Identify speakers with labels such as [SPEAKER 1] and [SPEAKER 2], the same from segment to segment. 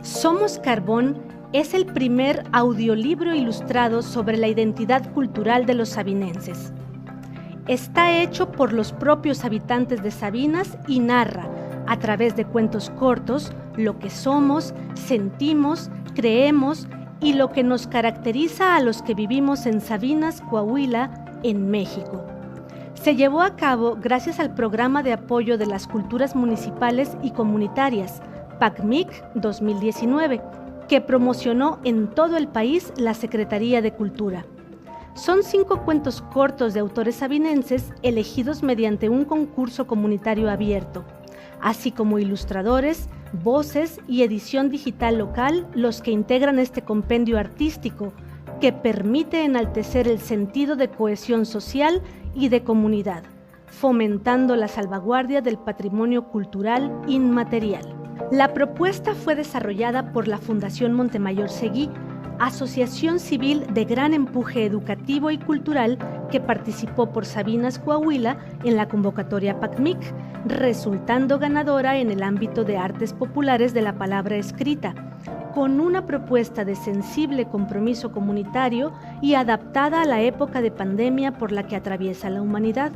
[SPEAKER 1] Somos Carbón es el primer audiolibro ilustrado sobre la identidad cultural de los sabinenses. Está hecho por los propios habitantes de Sabinas y narra, a través de cuentos cortos, lo que somos, sentimos, creemos y lo que nos caracteriza a los que vivimos en Sabinas, Coahuila, en México. Se llevó a cabo gracias al Programa de Apoyo de las Culturas Municipales y Comunitarias, PACMIC 2019, que promocionó en todo el país la Secretaría de Cultura. Son 5 cuentos cortos de autores sabinenses elegidos mediante un concurso comunitario abierto, así como ilustradores, voces y edición digital local los que integran este compendio artístico que permite enaltecer el sentido de cohesión social y de comunidad, fomentando la salvaguardia del patrimonio cultural inmaterial. La propuesta fue desarrollada por la Fundación Montemayor Seguí, asociación civil de gran empuje educativo y cultural que participó por Sabinas, Coahuila en la convocatoria PACMIC, resultando ganadora en el ámbito de artes populares de la palabra escrita, con una propuesta de sensible compromiso comunitario y adaptada a la época de pandemia por la que atraviesa la humanidad,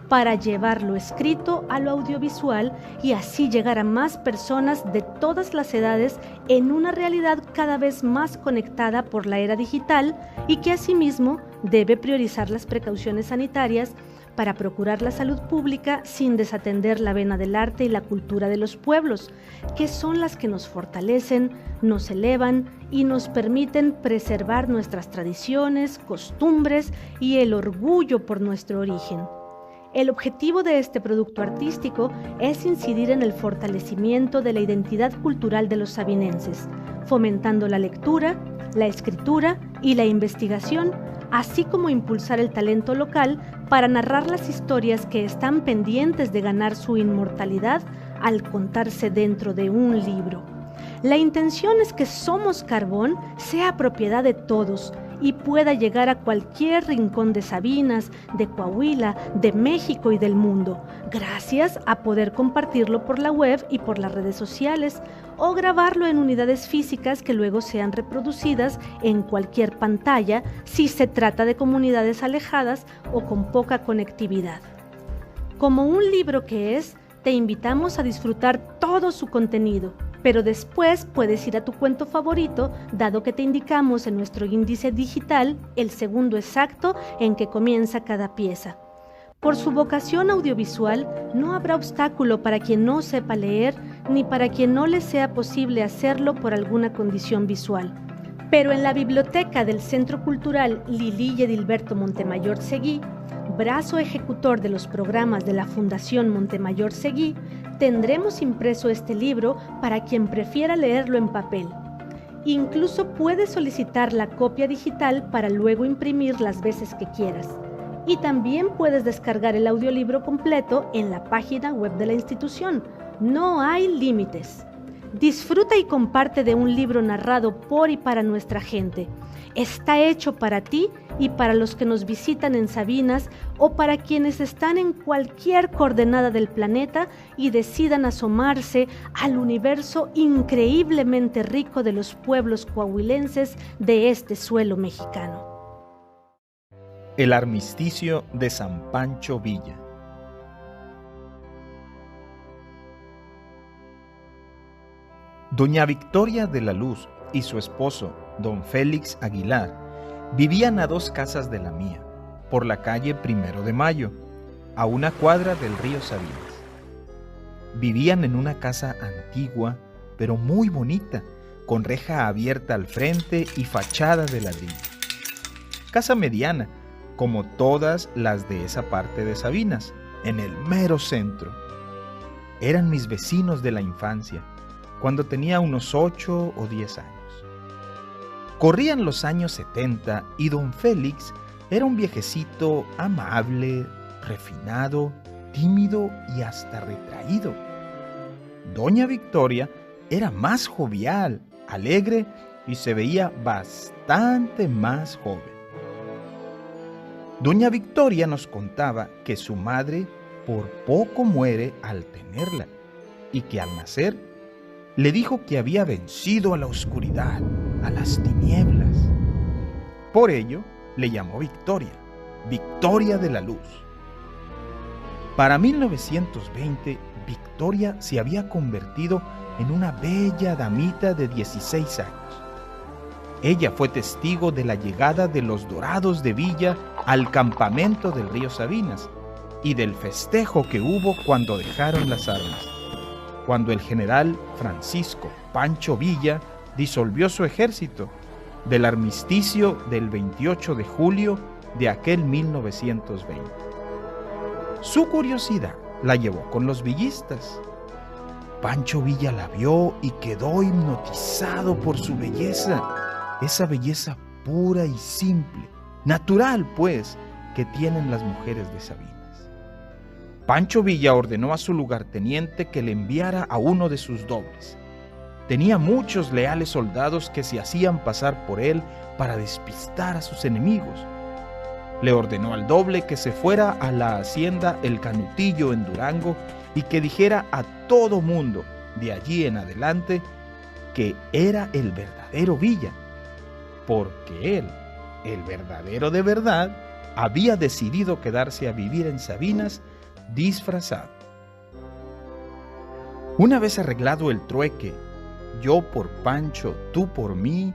[SPEAKER 1] para llevar lo escrito a lo audiovisual y así llegar a más personas de todas las edades en una realidad cada vez más conectada por la era digital y que asimismo debe priorizar las precauciones sanitarias para procurar la salud pública sin desatender la vena del arte y la cultura de los pueblos, que son las que nos fortalecen, nos elevan y nos permiten preservar nuestras tradiciones, costumbres y el orgullo por nuestro origen. El objetivo de este producto artístico es incidir en el fortalecimiento de la identidad cultural de los sabinenses, fomentando la lectura, la escritura y la investigación, así como impulsar el talento local para narrar las historias que están pendientes de ganar su inmortalidad al contarse dentro de un libro. La intención es que Somos Carbón sea propiedad de todos y pueda llegar a cualquier rincón de Sabinas, de Coahuila, de México y del mundo, gracias a poder compartirlo por la web y por las redes sociales, o grabarlo en unidades físicas que luego sean reproducidas en cualquier pantalla si se trata de comunidades alejadas o con poca conectividad. Como un libro que es, te invitamos a disfrutar todo su contenido, pero después puedes ir a tu cuento favorito, dado que te indicamos en nuestro índice digital el segundo exacto en que comienza cada pieza. Por su vocación audiovisual, no habrá obstáculo para quien no sepa leer, ni para quien no le sea posible hacerlo por alguna condición visual. Pero en la biblioteca del Centro Cultural Lili y Edilberto Montemayor Seguí, brazo ejecutor de los programas de la Fundación Montemayor Seguí, tendremos impreso este libro para quien prefiera leerlo en papel. Incluso puedes solicitar la copia digital para luego imprimir las veces que quieras. Y también puedes descargar el audiolibro completo en la página web de la institución. No hay límites. Disfruta y comparte de un libro narrado por y para nuestra gente. Está hecho para ti y para los que nos visitan en Sabinas o para quienes están en cualquier coordenada del planeta y decidan asomarse al universo increíblemente rico de los pueblos coahuilenses de este suelo mexicano.
[SPEAKER 2] El armisticio de San Pancho Villa. Doña Victoria de la Luz y su esposo, don Félix Aguilar, vivían a 2 casas de la mía, por la calle 1 de Mayo, a 1 cuadra del río Sabinas. Vivían en una casa antigua, pero muy bonita, con reja abierta al frente y fachada de ladrillo. Casa mediana, como todas las de esa parte de Sabinas, en el mero centro. Eran mis vecinos de la infancia, cuando tenía unos 8 o 10 años. Corrían los años 70 y don Félix era un viejecito amable, refinado, tímido y hasta retraído. Doña Victoria era más jovial, alegre y se veía bastante más joven. Doña Victoria nos contaba que su madre por poco muere al tenerla y que al nacer le dijo que había vencido a la oscuridad, a las tinieblas. Por ello, le llamó Victoria, Victoria de la Luz. Para 1920, Victoria se había convertido en una bella damita de 16 años. Ella fue testigo de la llegada de los Dorados de Villa al campamento del río Sabinas y del festejo que hubo cuando dejaron las armas, cuando el general Francisco Pancho Villa disolvió su ejército, del armisticio del 28 de julio de aquel 1920. Su curiosidad la llevó con los villistas. Pancho Villa la vio y quedó hipnotizado por su belleza, esa belleza pura y simple, natural pues, que tienen las mujeres de Sabinas. Pancho Villa ordenó a su lugarteniente que le enviara a uno de sus dobles. Tenía muchos leales soldados que se hacían pasar por él para despistar a sus enemigos. Le ordenó al doble que se fuera a la hacienda El Canutillo en Durango y que dijera a todo mundo de allí en adelante que era el verdadero Villa, porque él, el verdadero de verdad, había decidido quedarse a vivir en Sabinas disfrazado. Una vez arreglado el trueque, yo por Pancho, tú por mí,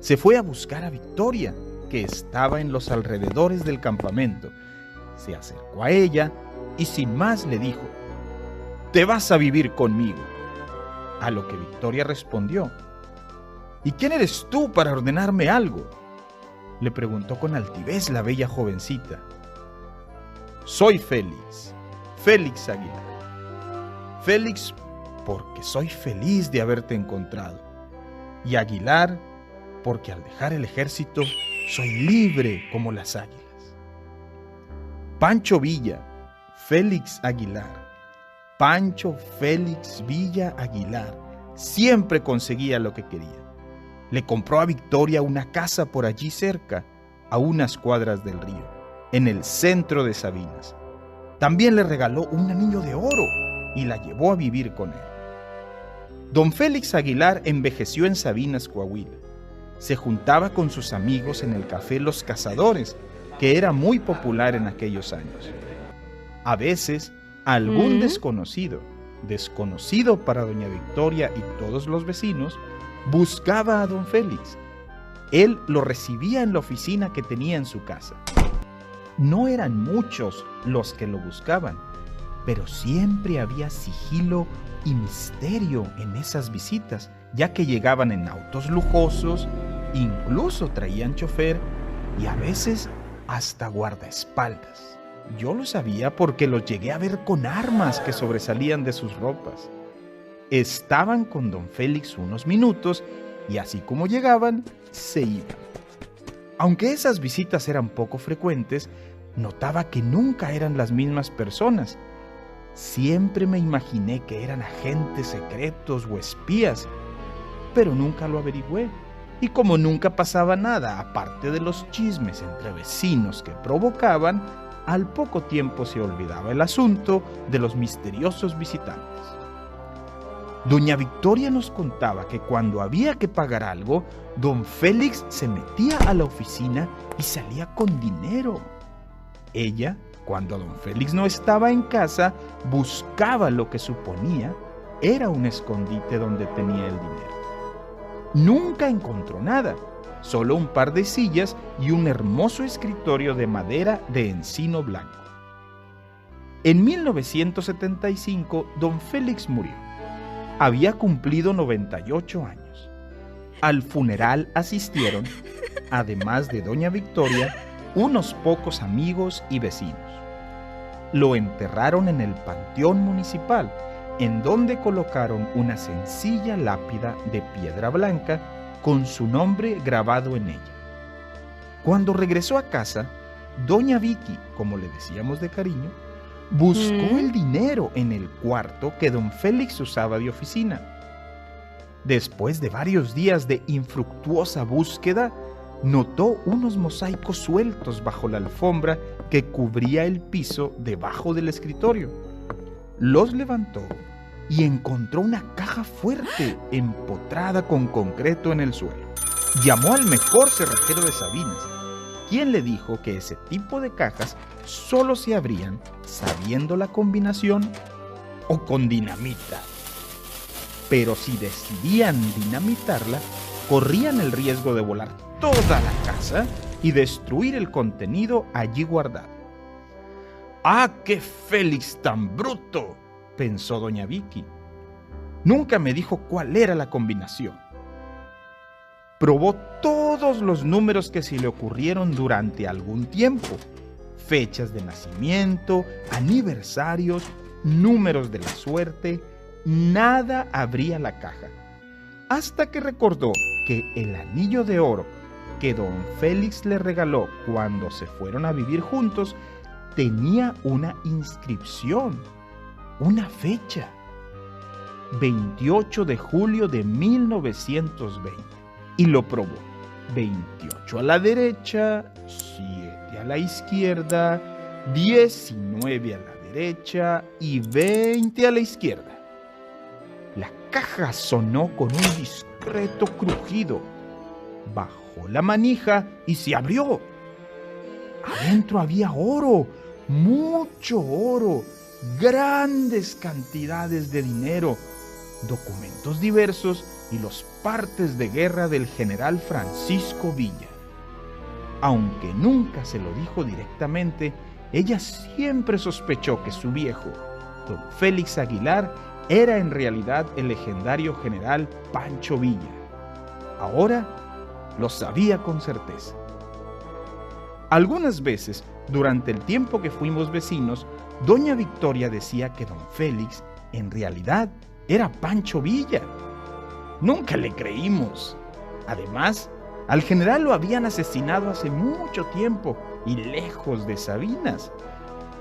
[SPEAKER 2] se fue a buscar a Victoria, que estaba en los alrededores del campamento. Se acercó a ella y sin más le dijo: «Te vas a vivir conmigo». A lo que Victoria respondió: «¿Y quién eres tú para ordenarme algo?», le preguntó con altivez la bella jovencita. «Soy Félix, Félix Aguilar. Félix porque soy feliz de haberte encontrado, y Aguilar porque al dejar el ejército soy libre como las águilas». Pancho Villa, Félix Aguilar, Pancho Félix Villa Aguilar, siempre conseguía lo que quería. Le compró a Victoria una casa por allí cerca, a unas cuadras del río, en el centro de Sabinas. También le regaló un anillo de oro y la llevó a vivir con él. Don Félix Aguilar envejeció en Sabinas, Coahuila. Se juntaba con sus amigos en el café Los Cazadores, que era muy popular en aquellos años. A veces, algún desconocido para doña Victoria y todos los vecinos, buscaba a don Félix. Él lo recibía en la oficina que tenía en su casa. No eran muchos los que lo buscaban, pero siempre había sigilo y misterio en esas visitas, ya que llegaban en autos lujosos, incluso traían chofer y a veces hasta guardaespaldas. Yo lo sabía porque los llegué a ver con armas que sobresalían de sus ropas. Estaban con don Félix unos minutos y así como llegaban, se iban. Aunque esas visitas eran poco frecuentes, notaba que nunca eran las mismas personas. Siempre me imaginé que eran agentes secretos o espías, pero nunca lo averigüé. Y como nunca pasaba nada, aparte de los chismes entre vecinos que provocaban, al poco tiempo se olvidaba el asunto de los misteriosos visitantes. Doña Victoria nos contaba que cuando había que pagar algo, don Félix se metía a la oficina y salía con dinero. Ella, cuando don Félix no estaba en casa, buscaba lo que suponía era un escondite donde tenía el dinero. Nunca encontró nada, solo un par de sillas y un hermoso escritorio de madera de encino blanco. En 1975, don Félix murió. Había cumplido 98 años. Al funeral asistieron, además de doña Victoria, unos pocos amigos y vecinos. Lo enterraron en el panteón municipal, en donde colocaron una sencilla lápida de piedra blanca con su nombre grabado en ella. Cuando regresó a casa, doña Vicky, como le decíamos de cariño, buscó el dinero en el cuarto que don Félix usaba de oficina. Después de varios días de infructuosa búsqueda, notó unos mosaicos sueltos bajo la alfombra que cubría el piso debajo del escritorio. Los levantó, y encontró una caja fuerte empotrada con concreto en el suelo. Llamó al mejor cerrajero de Sabinas, quien le dijo que ese tipo de cajas solo se abrían sabiendo la combinación o con dinamita. Pero si decidían dinamitarla, corrían el riesgo de volar toda la casa y destruir el contenido allí guardado. ¡Ah, qué Félix tan bruto!, pensó doña Vicky. Nunca me dijo cuál era la combinación. Probó todos los números que se le ocurrieron durante algún tiempo: fechas de nacimiento, aniversarios, números de la suerte. Nada abría la caja, hasta que recordó que el anillo de oro que don Félix le regaló cuando se fueron a vivir juntos tenía una inscripción, una fecha: 28 de julio de 1920. Y lo probó: 28 a la derecha, 7 a la izquierda, 19 a la derecha y 20 a la izquierda. La caja sonó con un discreto crujido. Bajó la manija y se abrió. Adentro había oro, mucho oro, grandes cantidades de dinero, documentos diversos y los partes de guerra del general Francisco Villa. Aunque nunca se lo dijo directamente, ella siempre sospechó que su viejo, don Félix Aguilar, era en realidad el legendario general Pancho Villa. Ahora lo sabía con certeza. Algunas veces, durante el tiempo que fuimos vecinos, doña Victoria decía que don Félix en realidad era Pancho Villa. Nunca le creímos. Además, al general lo habían asesinado hace mucho tiempo y lejos de Sabinas.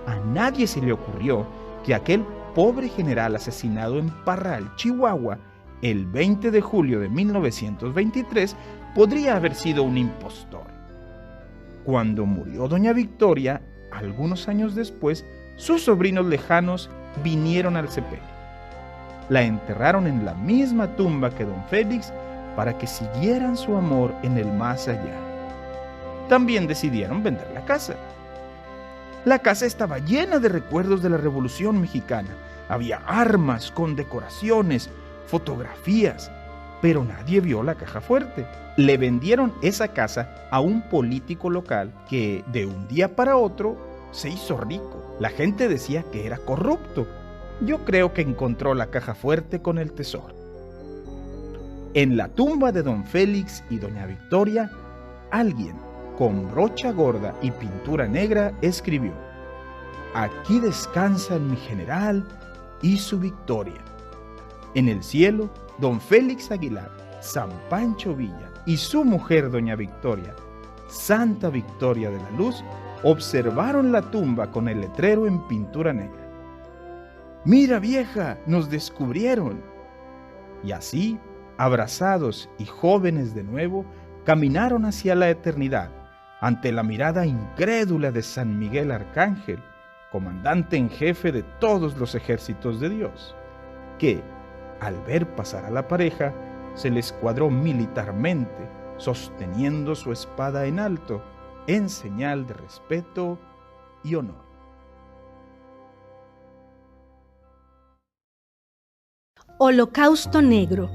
[SPEAKER 2] A nadie se le ocurrió que aquel pobre general asesinado en Parral, Chihuahua, el 20 de julio de 1923, podría haber sido un impostor. Cuando murió doña Victoria, algunos años después, sus sobrinos lejanos vinieron al sepelio. La enterraron en la misma tumba que don Félix para que siguieran su amor en el más allá. También decidieron vender la casa. La casa estaba llena de recuerdos de la Revolución Mexicana. Había armas con decoraciones, fotografías, pero nadie vio la caja fuerte. Le vendieron esa casa a un político local que de un día para otro se hizo rico. La gente decía que era corrupto. Yo creo que encontró la caja fuerte con el tesoro. En la tumba de don Félix y doña Victoria, alguien con brocha gorda y pintura negra escribió: «Aquí descansan mi general y su victoria». En el cielo, don Félix Aguilar, San Pancho Villa y su mujer doña Victoria, Santa Victoria de la Luz, observaron la tumba con el letrero en pintura negra. «Mira, vieja, nos descubrieron». Y así, abrazados y jóvenes de nuevo, caminaron hacia la eternidad, ante la mirada incrédula de San Miguel Arcángel, comandante en jefe de todos los ejércitos de Dios, que, al ver pasar a la pareja, se les cuadró militarmente, sosteniendo su espada en alto, en señal de respeto y honor.
[SPEAKER 1] Holocausto Negro.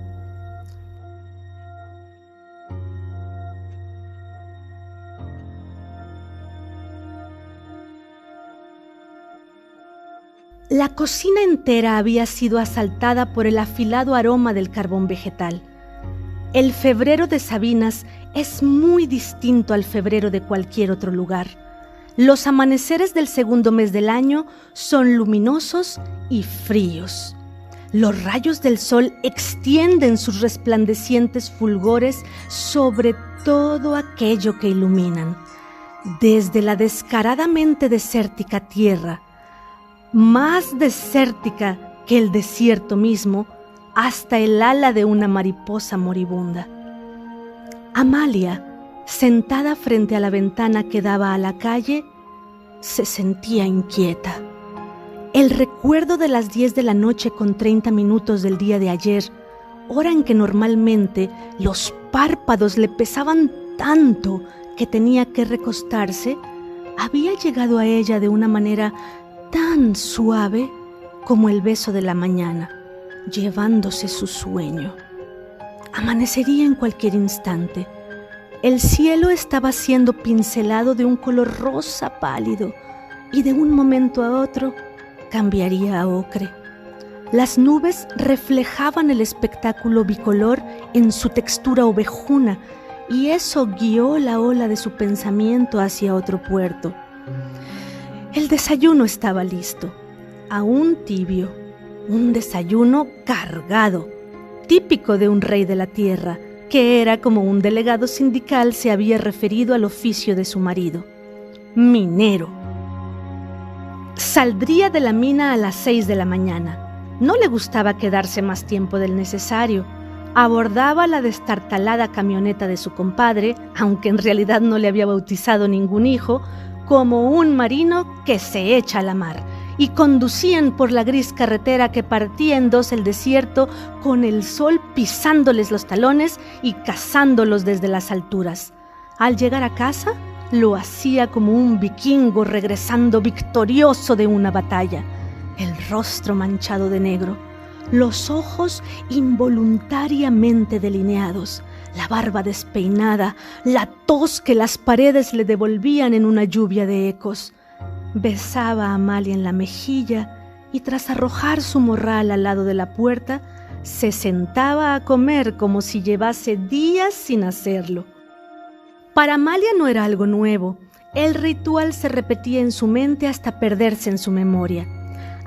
[SPEAKER 1] La cocina entera había sido asaltada por el afilado aroma del carbón vegetal. El febrero de Sabinas es muy distinto al febrero de cualquier otro lugar. Los amaneceres del segundo mes del año son luminosos y fríos. Los rayos del sol extienden sus resplandecientes fulgores sobre todo aquello que iluminan, desde la descaradamente desértica tierra, más desértica que el desierto mismo, hasta el ala de una mariposa moribunda. Amalia, sentada frente a la ventana que daba a la calle, se sentía inquieta. El recuerdo de las 10 de la noche con 30 minutos del día de ayer, hora en que normalmente los párpados le pesaban tanto que tenía que recostarse, había llegado a ella de una manera tan suave como el beso de la mañana, llevándose su sueño. Amanecería en cualquier instante. El cielo estaba siendo pincelado de un color rosa pálido y de un momento a otro cambiaría a ocre. Las nubes reflejaban el espectáculo bicolor en su textura ovejuna y eso guió la ola de su pensamiento hacia otro puerto. El desayuno estaba listo, aún tibio, un desayuno cargado, típico de un rey de la tierra, que era como un delegado sindical se había referido al oficio de su marido: minero. Saldría de la mina a las 6 de la mañana. No le gustaba quedarse más tiempo del necesario. Abordaba la destartalada camioneta de su compadre, aunque en realidad no le había bautizado ningún hijo, como un marino que se echa a la mar, y conducían por la gris carretera que partía en dos el desierto, con el sol pisándoles los talones y cazándolos desde las alturas. Al llegar a casa, lo hacía como un vikingo regresando victorioso de una batalla, el rostro manchado de negro, los ojos involuntariamente delineados, la barba despeinada, la tos que las paredes le devolvían en una lluvia de ecos. Besaba a Amalia en la mejilla y tras arrojar su morral al lado de la puerta, se sentaba a comer como si llevase días sin hacerlo. Para Amalia no era algo nuevo. El ritual se repetía en su mente hasta perderse en su memoria.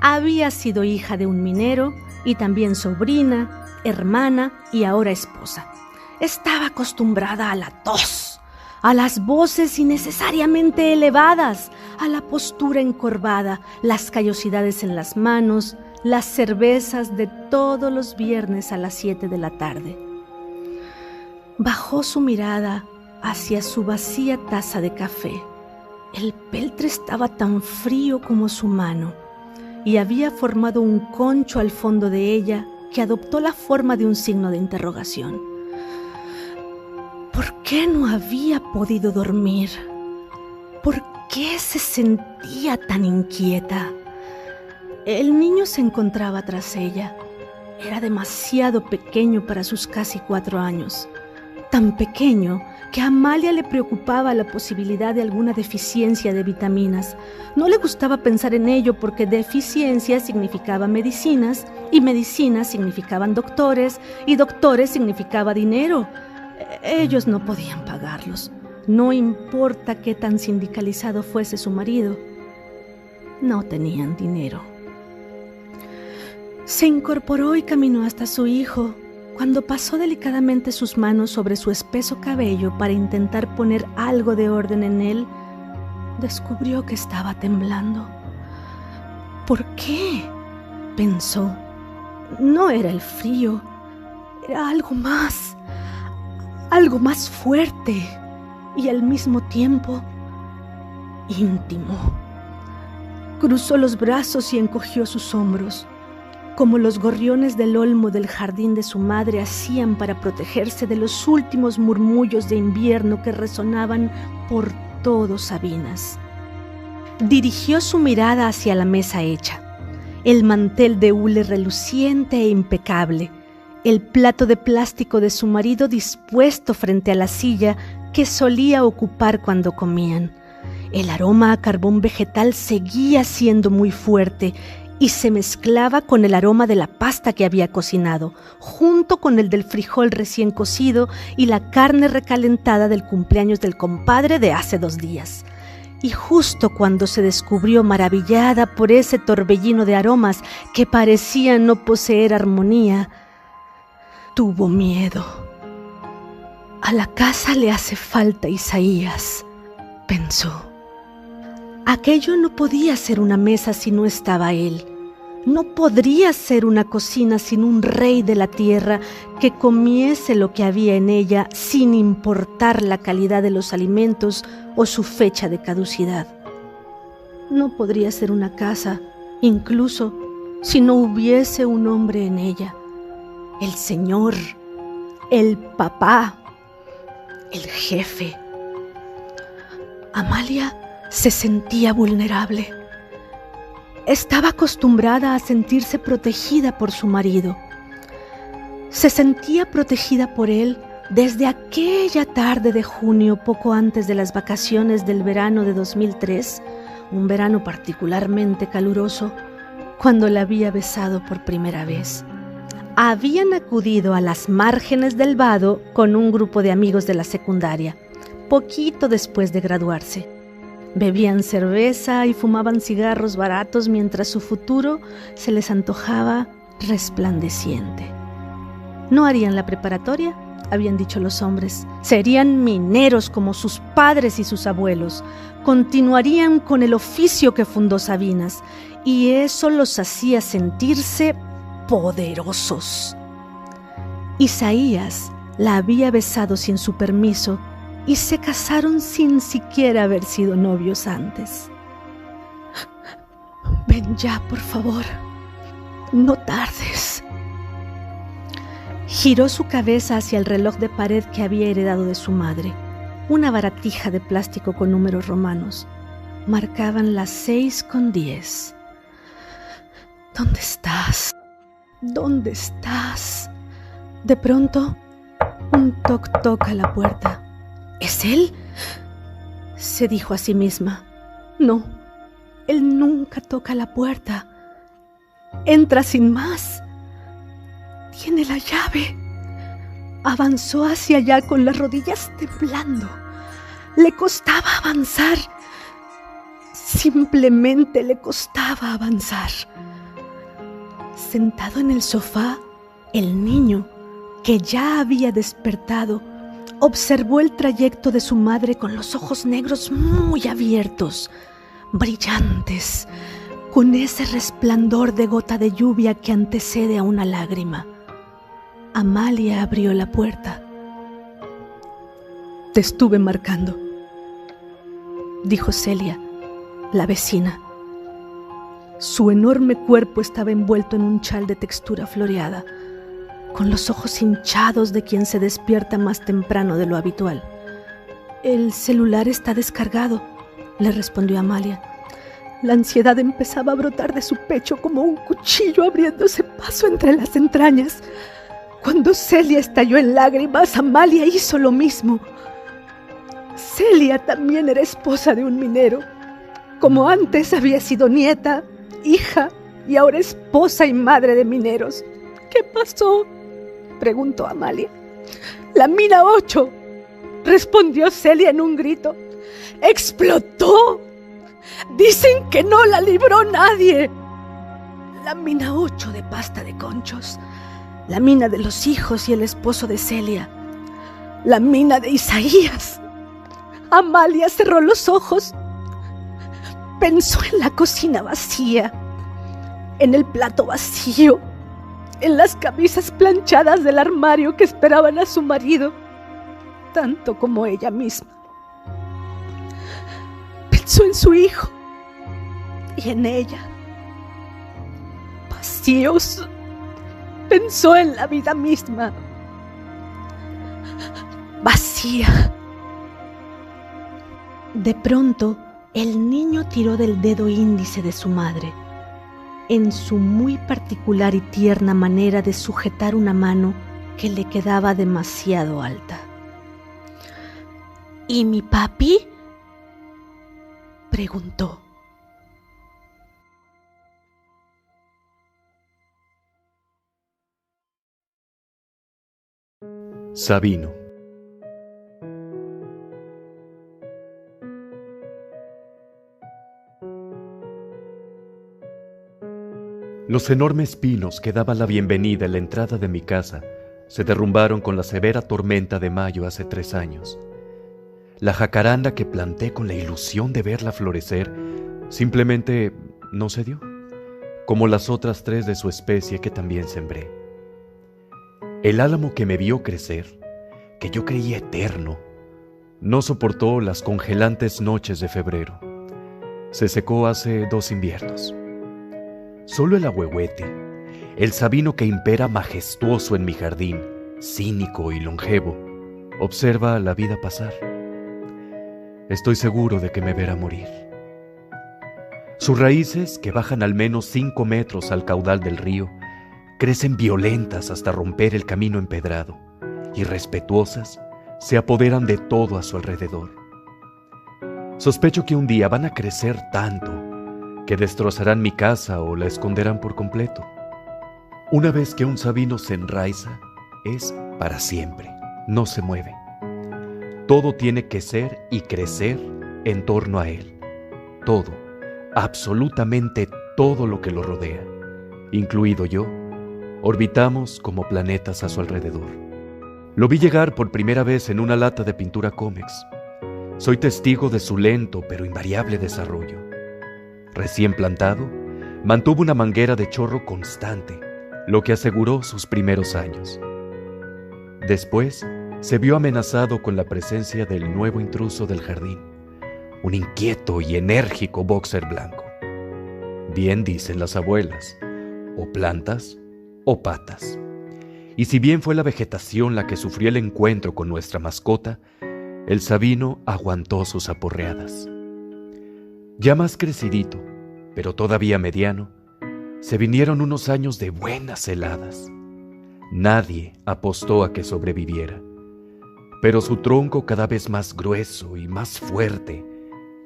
[SPEAKER 1] Había sido hija de un minero y también sobrina, hermana y ahora esposa. Estaba acostumbrada a la tos, a las voces innecesariamente elevadas, a la postura encorvada, las callosidades en las manos, las cervezas de todos los viernes a las 7 de la tarde. Bajó su mirada hacia su vacía taza de café. El peltre estaba tan frío como su mano y había formado un concho al fondo de ella que adoptó la forma de un signo de interrogación. ¿Por qué no había podido dormir? ¿Por qué se sentía tan inquieta? El niño se encontraba tras ella. Era demasiado pequeño para sus casi 4 años. Tan pequeño que a Amalia le preocupaba la posibilidad de alguna deficiencia de vitaminas. No le gustaba pensar en ello porque deficiencia significaba medicinas y medicinas significaban doctores y doctores significaba dinero. Ellos no podían pagarlos. No importa qué tan sindicalizado fuese su marido. No tenían dinero. Se incorporó y caminó hasta su hijo. Cuando pasó delicadamente sus manos sobre su espeso cabello para intentar poner algo de orden en él, descubrió que estaba temblando. ¿Por qué?, pensó. No era el frío, era algo más fuerte y al mismo tiempo íntimo. Cruzó los brazos y encogió sus hombros, como los gorriones del olmo del jardín de su madre hacían para protegerse de los últimos murmullos de invierno que resonaban por todo Sabinas. Dirigió su mirada hacia la mesa hecha, el mantel de hule reluciente e impecable, el plato de plástico de su marido dispuesto frente a la silla que solía ocupar cuando comían. El aroma a carbón vegetal seguía siendo muy fuerte y se mezclaba con el aroma de la pasta que había cocinado, junto con el del frijol recién cocido y la carne recalentada del cumpleaños del compadre de hace 2 días. Y justo cuando se descubrió maravillada por ese torbellino de aromas que parecían no poseer armonía, tuvo miedo. A la casa le hace falta Isaías, pensó. Aquello no podía ser una mesa si no estaba él. No podría ser una cocina sin un rey de la tierra que comiese lo que había en ella sin importar la calidad de los alimentos o su fecha de caducidad. No podría ser una casa incluso si no hubiese un hombre en ella. El señor, el papá, el jefe. Amalia se sentía vulnerable. Estaba acostumbrada a sentirse protegida por su marido. Se sentía protegida por él desde aquella tarde de junio, poco antes de las vacaciones del verano de 2003, un verano particularmente caluroso, cuando la había besado por primera vez. Habían acudido a las márgenes del vado con un grupo de amigos de la secundaria, poquito después de graduarse. Bebían cerveza y fumaban cigarros baratos mientras su futuro se les antojaba resplandeciente. No harían la preparatoria, habían dicho los hombres. Serían mineros como sus padres y sus abuelos. Continuarían con el oficio que fundó Sabinas, y eso los hacía sentirse poderosos. Isaías la había besado sin su permiso y se casaron sin siquiera haber sido novios antes. Ven ya, por favor, no tardes. Giró su cabeza hacia el reloj de pared que había heredado de su madre, una baratija de plástico con números romanos. Marcaban las 6:10. ¿Dónde estás? ¿Dónde estás? De pronto, un toc-toc a la puerta. ¿Es él?, se dijo a sí misma. No, él nunca toca la puerta. Entra sin más. Tiene la llave. Avanzó hacia allá con las rodillas temblando. Le costaba avanzar. Simplemente le costaba avanzar. Sentado en el sofá, el niño, que ya había despertado, observó el trayecto de su madre con los ojos negros muy abiertos, brillantes, con ese resplandor de gota de lluvia que antecede a una lágrima. Amalia abrió la puerta. «Te estuve marcando», dijo Celia, la vecina. Su enorme cuerpo estaba envuelto en un chal de textura floreada, con los ojos hinchados de quien se despierta más temprano de lo habitual. «El celular está descargado», le respondió Amalia. La ansiedad empezaba a brotar de su pecho como un cuchillo abriéndose paso entre las entrañas. Cuando Celia estalló en lágrimas, Amalia hizo lo mismo. Celia también era esposa de un minero. Como antes había sido nieta, hija y ahora esposa y madre de mineros. «¿Qué pasó?», preguntó Amalia. «La mina 8», respondió Celia en un grito. «¡Explotó! Dicen que no la libró nadie». La mina 8 de pasta de conchos. La mina de los hijos y el esposo de Celia. La mina de Isaías. Amalia cerró los ojos. Pensó en la cocina vacía, en el plato vacío, en las camisas planchadas del armario que esperaban a su marido, tanto como ella misma. Pensó en su hijo y en ella. Vacíos. Pensó en la vida misma. Vacía. De pronto, el niño tiró del dedo índice de su madre, en su muy particular y tierna manera de sujetar una mano que le quedaba demasiado alta. «¿Y mi papi?», preguntó.
[SPEAKER 3] Sabino. Los enormes pinos que daban la bienvenida en la entrada de mi casa se derrumbaron con la severa tormenta de mayo hace 3 años. La jacaranda que planté con la ilusión de verla florecer simplemente no se dio, como las otras 3 de su especie que también sembré. El álamo que me vio crecer, que yo creía eterno, no soportó las congelantes noches de febrero. Se secó hace 2 inviernos. Solo el ahuehuete, el sabino que impera majestuoso en mi jardín, cínico y longevo, observa la vida pasar. Estoy seguro de que me verá morir. Sus raíces, que bajan al menos 5 metros al caudal del río, crecen violentas hasta romper el camino empedrado, y respetuosas se apoderan de todo a su alrededor. Sospecho que un día van a crecer tanto que destrozarán mi casa o la esconderán por completo. Una vez que un sabino se enraiza, es para siempre, no se mueve. Todo tiene que ser y crecer en torno a él. Todo, absolutamente todo lo que lo rodea, incluido yo, orbitamos como planetas a su alrededor. Lo vi llegar por primera vez en una lata de pintura Comex. Soy testigo de su lento pero invariable desarrollo. Recién plantado, mantuvo una manguera de chorro constante, lo que aseguró sus primeros años. Después, se vio amenazado con la presencia del nuevo intruso del jardín, un inquieto y enérgico boxer blanco. Bien dicen las abuelas, o plantas o patas. Y si bien fue la vegetación la que sufrió el encuentro con nuestra mascota, el sabino aguantó sus aporreadas. Ya más crecidito, pero todavía mediano, se vinieron unos años de buenas heladas. Nadie apostó a que sobreviviera, pero su tronco, cada vez más grueso y más fuerte,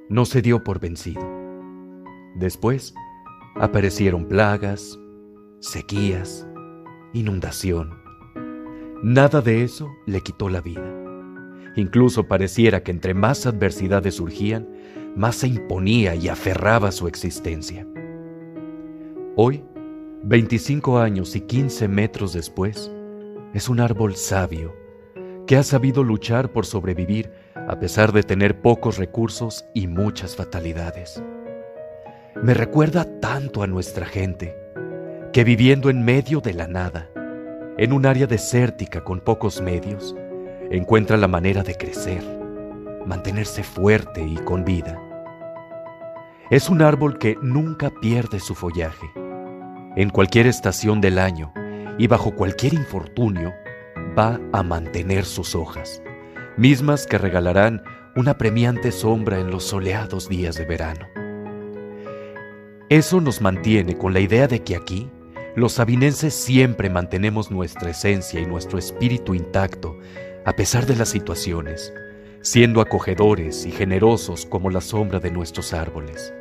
[SPEAKER 3] no se dio por vencido. Después aparecieron plagas, sequías, inundación. Nada de eso le quitó la vida. Incluso pareciera que entre más adversidades surgían, más se imponía y aferraba su existencia. Hoy, 25 años y 15 metros después, es un árbol sabio que ha sabido luchar por sobrevivir a pesar de tener pocos recursos y muchas fatalidades. Me recuerda tanto a nuestra gente, que viviendo en medio de la nada, en un área desértica con pocos medios, encuentra la manera de crecer, mantenerse fuerte y con vida. Es un árbol que nunca pierde su follaje. En cualquier estación del año y bajo cualquier infortunio, va a mantener sus hojas, mismas que regalarán una apremiante sombra en los soleados días de verano. Eso nos mantiene con la idea de que aquí, los sabinenses siempre mantenemos nuestra esencia y nuestro espíritu intacto, a pesar de las situaciones, siendo acogedores y generosos como la sombra de nuestros árboles.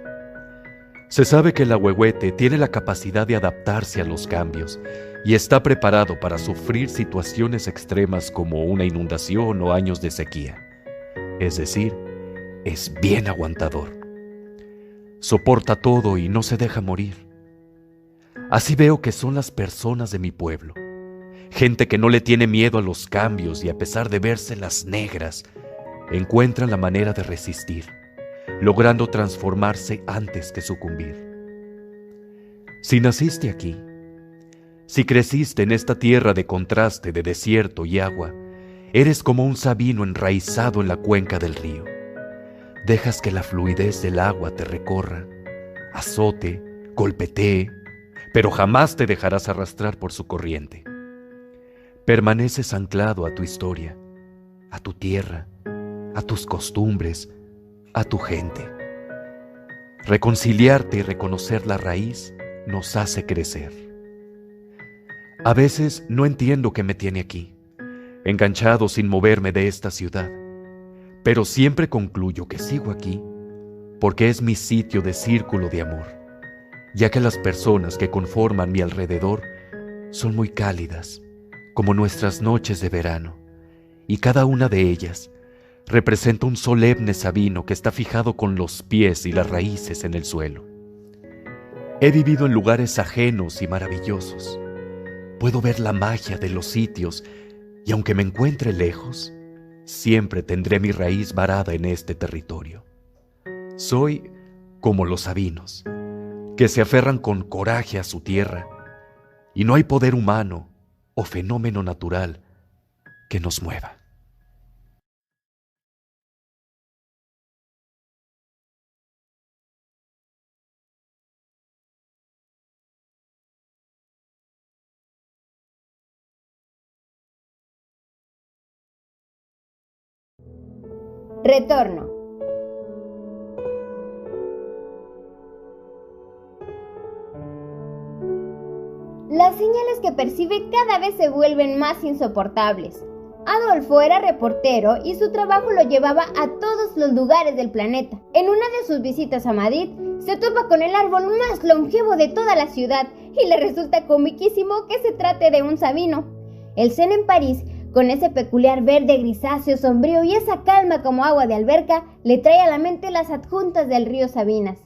[SPEAKER 3] Se sabe que el ahuehuete tiene la capacidad de adaptarse a los cambios y está preparado para sufrir situaciones extremas como una inundación o años de sequía. Es decir, es bien aguantador. Soporta todo y no se deja morir. Así veo que son las personas de mi pueblo. Gente que no le tiene miedo a los cambios y a pesar de vérselas negras, encuentran la manera de resistir, logrando transformarse antes que sucumbir. Si naciste aquí, si creciste en esta tierra de contraste de desierto y agua, eres como un sabino enraizado en la cuenca del río. Dejas que la fluidez del agua te recorra, azote, golpetee, pero jamás te dejarás arrastrar por su corriente. Permaneces anclado a tu historia, a tu tierra, a tus costumbres, a tu gente. Reconciliarte y reconocer la raíz nos hace crecer. A veces no entiendo qué me tiene aquí, enganchado sin moverme de esta ciudad, pero siempre concluyo que sigo aquí porque es mi sitio de círculo de amor, ya que las personas que conforman mi alrededor son muy cálidas, como nuestras noches de verano, y cada una de ellas representa un solemne sabino que está fijado con los pies y las raíces en el suelo. He vivido en lugares ajenos y maravillosos. Puedo ver la magia de los sitios y aunque me encuentre lejos, siempre tendré mi raíz varada en este territorio. Soy como los sabinos, que se aferran con coraje a su tierra, y no hay poder humano o fenómeno natural que nos mueva.
[SPEAKER 4] Retorno. Las señales que percibe cada vez se vuelven más insoportables. Adolfo era reportero y su trabajo lo llevaba a todos los lugares del planeta. En una de sus visitas a Madrid, se topa con el árbol más longevo de toda la ciudad y le resulta comiquísimo que se trate de un sabino. El Zen en París, con ese peculiar verde grisáceo sombrío y esa calma como agua de alberca, le trae a la mente las adjuntas del río Sabinas.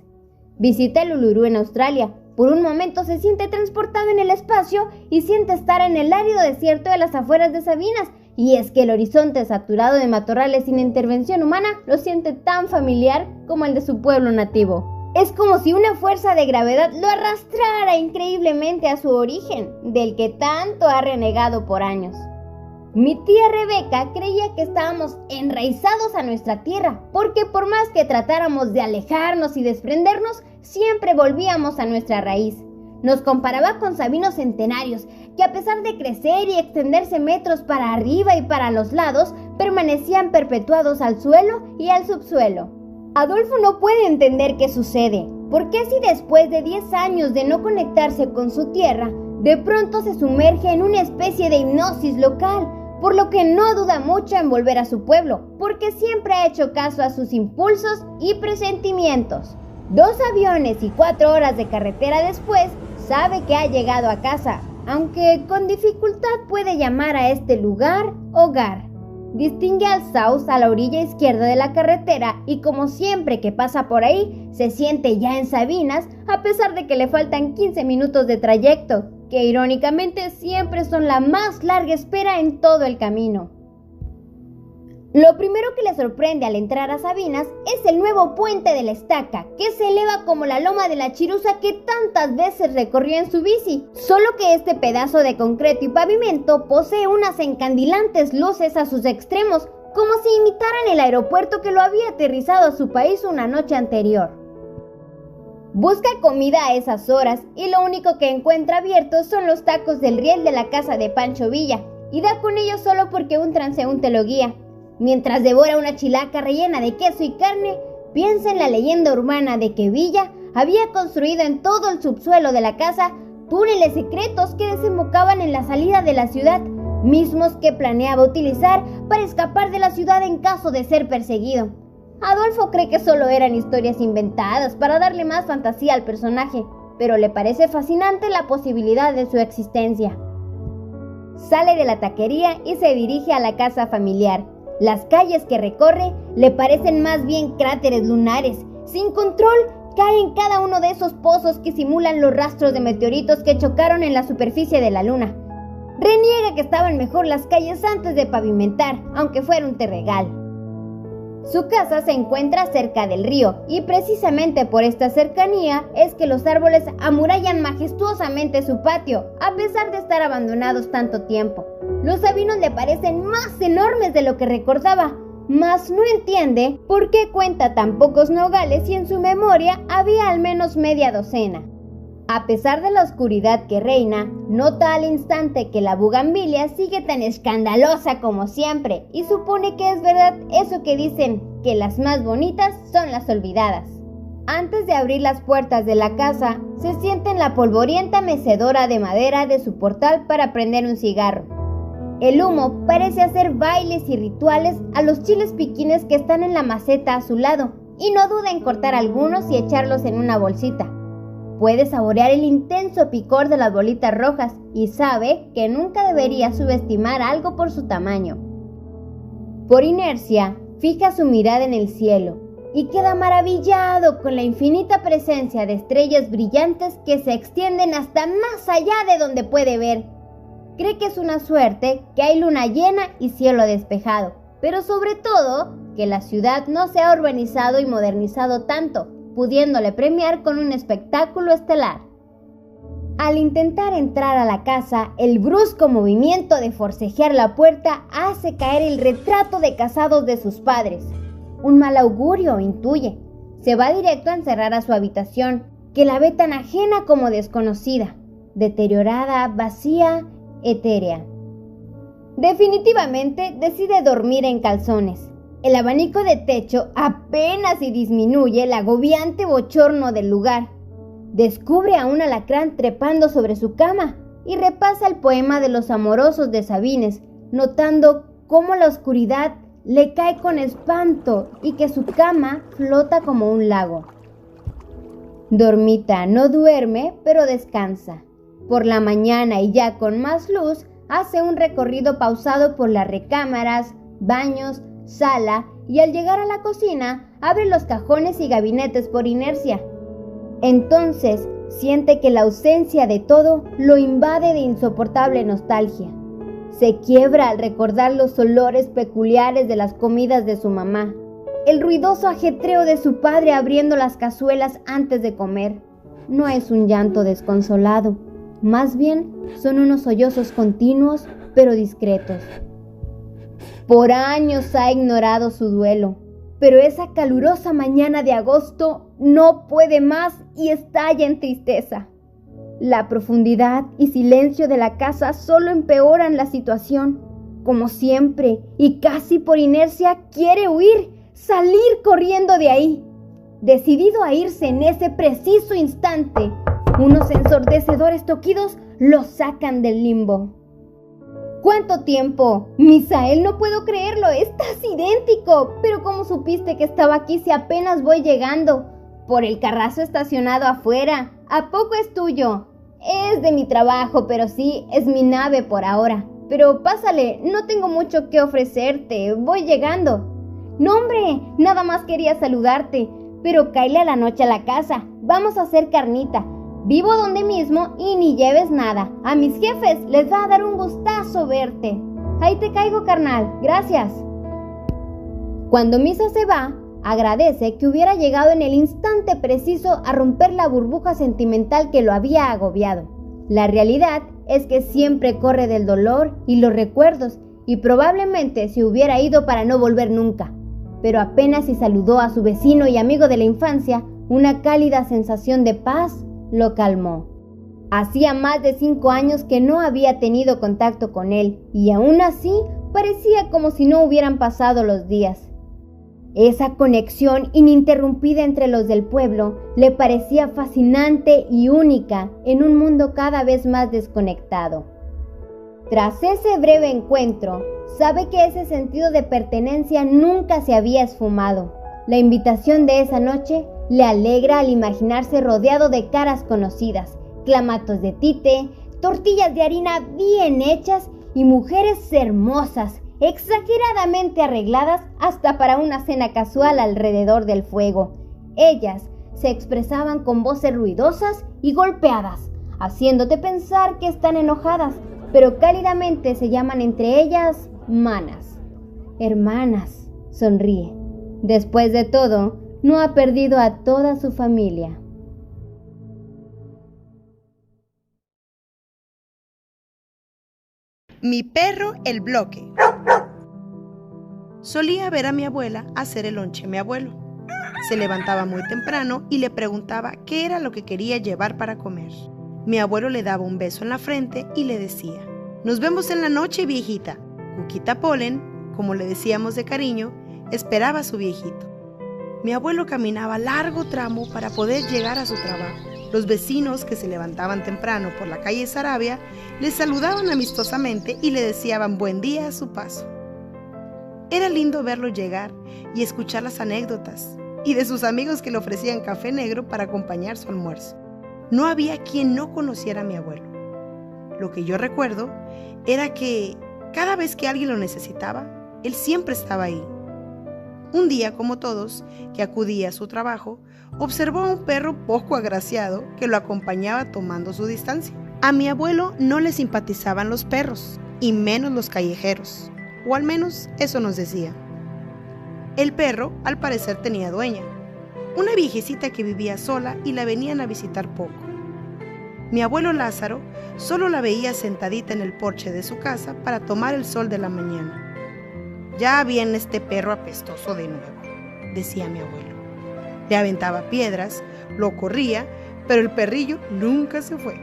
[SPEAKER 4] Visita el Uluru en Australia. Por un momento se siente transportado en el espacio y siente estar en el árido desierto de las afueras de Sabinas. Y es que el horizonte saturado de matorrales sin intervención humana lo siente tan familiar como el de su pueblo nativo. Es como si una fuerza de gravedad lo arrastrara increíblemente a su origen, del que tanto ha renegado por años. Mi tía Rebeca creía que estábamos enraizados a nuestra tierra, porque por más que tratáramos de alejarnos y desprendernos, siempre volvíamos a nuestra raíz. Nos comparaba con sabinos centenarios, que a pesar de crecer y extenderse metros para arriba y para los lados, permanecían perpetuados al suelo y al subsuelo. Adolfo no puede entender qué sucede. ¿Por qué si después de 10 años de no conectarse con su tierra, de pronto se sumerge en una especie de hipnosis local? Por lo que no duda mucho en volver a su pueblo, porque siempre ha hecho caso a sus impulsos y presentimientos. 2 aviones y 4 horas de carretera después, sabe que ha llegado a casa, aunque con dificultad puede llamar a este lugar hogar. Distingue al Saus a la orilla izquierda de la carretera y como siempre que pasa por ahí, se siente ya en Sabinas, a pesar de que le faltan 15 minutos de trayecto, que irónicamente siempre son la más larga espera en todo el camino. Lo primero que le sorprende al entrar a Sabinas es el nuevo puente de la Estaca, que se eleva como la loma de la Chirusa que tantas veces recorrió en su bici, solo que este pedazo de concreto y pavimento posee unas encandilantes luces a sus extremos, como si imitaran el aeropuerto que lo había aterrizado a su país una noche anterior. Busca comida a esas horas y lo único que encuentra abiertos son los tacos del riel de la casa de Pancho Villa, y da con ellos solo porque un transeúnte lo guía. Mientras devora una chilaca rellena de queso y carne, piensa en la leyenda urbana de que Villa había construido en todo el subsuelo de la casa túneles secretos que desembocaban en la salida de la ciudad, mismos que planeaba utilizar para escapar de la ciudad en caso de ser perseguido. Adolfo cree que solo eran historias inventadas para darle más fantasía al personaje, pero le parece fascinante la posibilidad de su existencia. Sale de la taquería y se dirige a la casa familiar. Las calles que recorre le parecen más bien cráteres lunares. Sin control, cae en cada uno de esos pozos que simulan los rastros de meteoritos que chocaron en la superficie de la luna. Reniega que estaban mejor las calles antes de pavimentar, aunque fuera un terregal. Su casa se encuentra cerca del río y precisamente por esta cercanía es que los árboles amurallan majestuosamente su patio, a pesar de estar abandonados tanto tiempo. Los sabinos le parecen más enormes de lo que recordaba, mas no entiende por qué cuenta tan pocos nogales y en su memoria había al menos media docena. A pesar de la oscuridad que reina, nota al instante que la bugambilia sigue tan escandalosa como siempre y supone que es verdad eso que dicen, que las más bonitas son las olvidadas. Antes de abrir las puertas de la casa, se sienta en la polvorienta mecedora de madera de su portal para prender un cigarro. El humo parece hacer bailes y rituales a los chiles piquines que están en la maceta a su lado y no duda en cortar algunos y echarlos en una bolsita. Puede saborear el intenso picor de las bolitas rojas y sabe que nunca debería subestimar algo por su tamaño. Por inercia, fija su mirada en el cielo y queda maravillado con la infinita presencia de estrellas brillantes que se extienden hasta más allá de donde puede ver. Cree que es una suerte que hay luna llena y cielo despejado, pero sobre todo que la ciudad no se ha urbanizado y modernizado tanto, pudiéndole premiar con un espectáculo estelar. Al intentar entrar a la casa, el brusco movimiento de forcejear la puerta hace caer el retrato de casados de sus padres. Un mal augurio, intuye. Se va directo a encerrar a su habitación, que la ve tan ajena como desconocida, deteriorada, vacía, etérea. Definitivamente decide dormir en calzones. El abanico de techo apenas si disminuye el agobiante bochorno del lugar. Descubre a un alacrán trepando sobre su cama y repasa el poema de los amorosos de Sabines, notando cómo la oscuridad le cae con espanto y que su cama flota como un lago. Dormita no duerme, pero descansa. Por la mañana y ya con más luz, hace un recorrido pausado por las recámaras, baños, sala y al llegar a la cocina, abre los cajones y gabinetes por inercia. Entonces, siente que la ausencia de todo lo invade de insoportable nostalgia. Se quiebra al recordar los olores peculiares de las comidas de su mamá, el ruidoso ajetreo de su padre abriendo las cazuelas antes de comer. No es un llanto desconsolado, más bien son unos sollozos continuos pero discretos. Por años ha ignorado su duelo, pero esa calurosa mañana de agosto no puede más y estalla en tristeza. La profundidad y silencio de la casa solo empeoran la situación. Como siempre, y casi por inercia, quiere huir, salir corriendo de ahí. Decidido a irse en ese preciso instante, unos ensordecedores toquidos lo sacan del limbo. ¿Cuánto tiempo? Misael, no puedo creerlo, estás idéntico. Pero ¿cómo supiste que estaba aquí si apenas voy llegando? Por el carrazo estacionado afuera. ¿A poco es tuyo? Es de mi trabajo, pero sí, es mi nave por ahora. Pero pásale, no tengo mucho que ofrecerte, voy llegando. No, hombre, nada más quería saludarte. Pero cáele a la noche a la casa, vamos a hacer carnita. Vivo donde mismo y ni lleves nada. A mis jefes les va a dar un gustazo verte. Ahí te caigo, carnal. Gracias. Cuando Misa se va, agradece que hubiera llegado en el instante preciso a romper la burbuja sentimental que lo había agobiado. La realidad es que siempre corre del dolor y los recuerdos y probablemente se hubiera ido para no volver nunca. Pero apenas si saludó a su vecino y amigo de la infancia, una cálida sensación de paz lo calmó. Hacía más de 5 años que no había tenido contacto con él y aún así parecía como si no hubieran pasado los días. Esa conexión ininterrumpida entre los del pueblo le parecía fascinante y única en un mundo cada vez más desconectado. Tras ese breve encuentro, sabe que ese sentido de pertenencia nunca se había esfumado. La invitación de esa noche le alegra al imaginarse rodeado de caras conocidas, clamatos de tite, tortillas de harina bien hechas y mujeres hermosas, exageradamente arregladas hasta para una cena casual alrededor del fuego. Ellas se expresaban con voces ruidosas y golpeadas, haciéndote pensar que están enojadas, pero cálidamente se llaman entre ellas manas. Hermanas, sonríe. Después de todo, no ha perdido a toda su familia.
[SPEAKER 5] Mi perro, el bloque. Solía ver a mi abuela hacer el lonche a mi abuelo. Se levantaba muy temprano y le preguntaba qué era lo que quería llevar para comer. Mi abuelo le daba un beso en la frente y le decía: «Nos vemos en la noche, viejita». Cuquita Polen, como le decíamos de cariño, esperaba a su viejito. Mi abuelo caminaba largo tramo para poder llegar a su trabajo. Los vecinos que se levantaban temprano por la calle Sarabia le saludaban amistosamente y le deseaban buen día a su paso. Era lindo verlo llegar y escuchar las anécdotas y de sus amigos que le ofrecían café negro para acompañar su almuerzo. No había quien no conociera a mi abuelo. Lo que yo recuerdo era que cada vez que alguien lo necesitaba, él siempre estaba ahí. Un día, como todos, que acudía a su trabajo, observó a un perro poco agraciado que lo acompañaba tomando su distancia. A mi abuelo no le simpatizaban los perros, y menos los callejeros, o al menos eso nos decía. El perro, al parecer, tenía dueña, una viejecita que vivía sola y la venían a visitar poco. Mi abuelo Lázaro solo la veía sentadita en el porche de su casa para tomar el sol de la mañana. «Ya viene este perro apestoso de nuevo», decía mi abuelo. Le aventaba piedras, lo corría, pero el perrillo nunca se fue.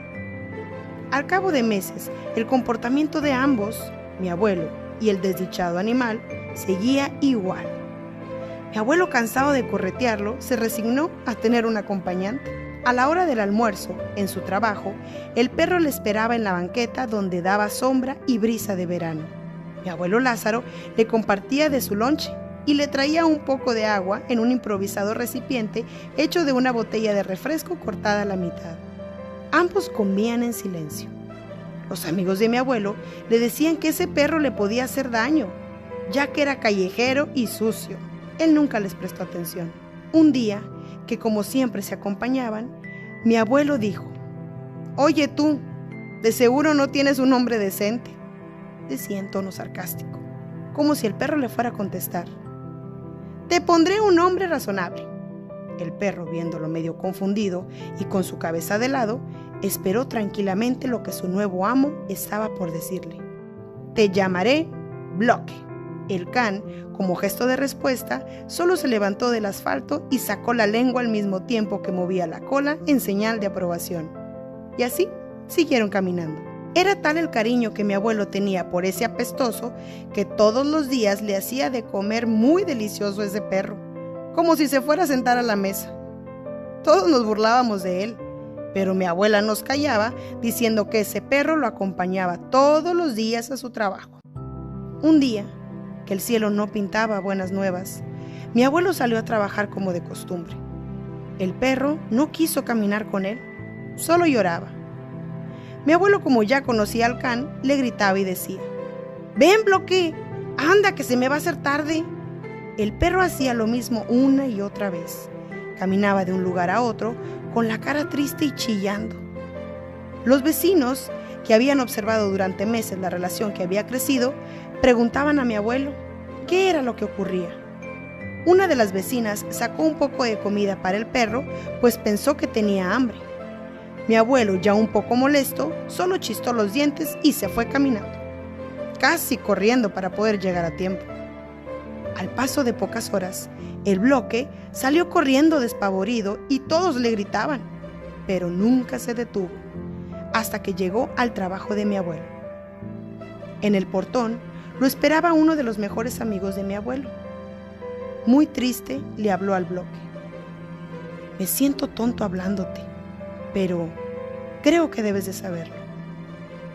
[SPEAKER 5] Al cabo de meses, el comportamiento de ambos, mi abuelo y el desdichado animal, seguía igual. Mi abuelo, cansado de corretearlo, se resignó a tener un acompañante. A la hora del almuerzo, en su trabajo, el perro le esperaba en la banqueta donde daba sombra y brisa de verano. Mi abuelo Lázaro le compartía de su lonche y le traía un poco de agua en un improvisado recipiente hecho de una botella de refresco cortada a la mitad. Ambos comían en silencio. Los amigos de mi abuelo le decían que ese perro le podía hacer daño, ya que era callejero y sucio. Él nunca les prestó atención. Un día, que como siempre se acompañaban, mi abuelo dijo: «Oye tú, de seguro no tienes un nombre decente», decía en tono sarcástico, como si el perro le fuera a contestar. «Te pondré un nombre razonable». El perro, viéndolo medio confundido y con su cabeza de lado, esperó tranquilamente lo que su nuevo amo estaba por decirle. «Te llamaré Bloque». El can, como gesto de respuesta, solo se levantó del asfalto y sacó la lengua al mismo tiempo que movía la cola en señal de aprobación. Y así siguieron caminando. Era tal el cariño que mi abuelo tenía por ese apestoso que todos los días le hacía de comer muy delicioso ese perro, como si se fuera a sentar a la mesa. Todos nos burlábamos de él, pero mi abuela nos callaba diciendo que ese perro lo acompañaba todos los días a su trabajo. Un día, que el cielo no pintaba buenas nuevas, mi abuelo salió a trabajar como de costumbre. El perro no quiso caminar con él, solo lloraba. Mi abuelo, como ya conocía al can, le gritaba y decía: «Ven, Bloque, anda que se me va a hacer tarde». El perro hacía lo mismo una y otra vez. Caminaba de un lugar a otro con la cara triste y chillando. Los vecinos, que habían observado durante meses la relación que había crecido, preguntaban a mi abuelo qué era lo que ocurría. Una de las vecinas sacó un poco de comida para el perro, pues pensó que tenía hambre. Mi abuelo, ya un poco molesto, solo chistó los dientes y se fue caminando, casi corriendo para poder llegar a tiempo. Al paso de pocas horas, el Bloque salió corriendo despavorido y todos le gritaban, pero nunca se detuvo, hasta que llegó al trabajo de mi abuelo. En el portón lo esperaba uno de los mejores amigos de mi abuelo. Muy triste, le habló al Bloque: «Me siento tonto hablándote, pero creo que debes de saberlo.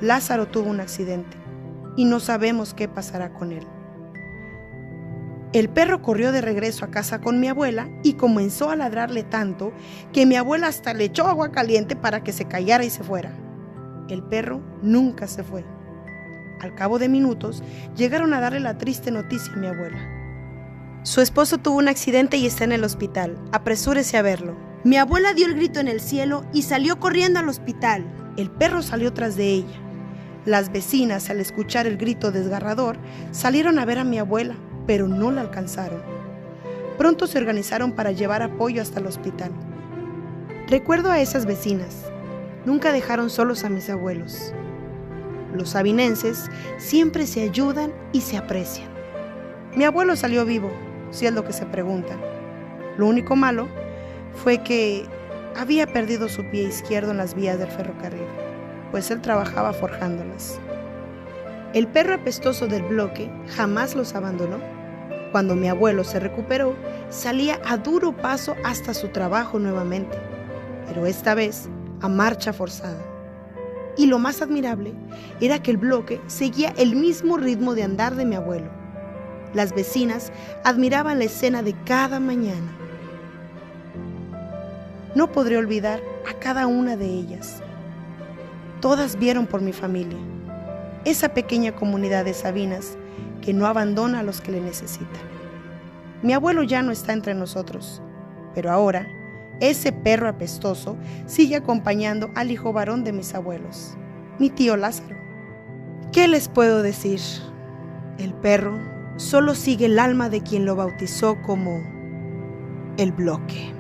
[SPEAKER 5] Lázaro tuvo un accidente y no sabemos qué pasará con él». El perro corrió de regreso a casa con mi abuela y comenzó a ladrarle tanto que mi abuela hasta le echó agua caliente para que se callara y se fuera. El perro nunca se fue. Al cabo de minutos, llegaron a darle la triste noticia a mi abuela: «Su esposo tuvo un accidente y está en el hospital. Apresúrese a verlo». Mi abuela dio el grito en el cielo y salió corriendo al hospital. El perro salió tras de ella. Las vecinas, al escuchar el grito desgarrador, salieron a ver a mi abuela, pero no la alcanzaron. Pronto se organizaron para llevar apoyo hasta el hospital. Recuerdo a esas vecinas. Nunca dejaron solos a mis abuelos. Los sabinenses siempre se ayudan y se aprecian. Mi abuelo salió vivo, si es lo que se preguntan. Lo único malo fue que había perdido su pie izquierdo en las vías del ferrocarril, pues él trabajaba forjándolas. El perro apestoso del Bloque jamás los abandonó. Cuando mi abuelo se recuperó, salía a duro paso hasta su trabajo nuevamente, pero esta vez a marcha forzada. Y lo más admirable era que el Bloque seguía el mismo ritmo de andar de mi abuelo. Las vecinas admiraban la escena de cada mañana. No podré olvidar a cada una de ellas. Todas vieron por mi familia, esa pequeña comunidad de sabinas que no abandona a los que le necesitan. Mi abuelo ya no está entre nosotros, pero ahora ese perro apestoso sigue acompañando al hijo varón de mis abuelos, mi tío Lázaro. ¿Qué les puedo decir? El perro solo sigue el alma de quien lo bautizó como el Bloque.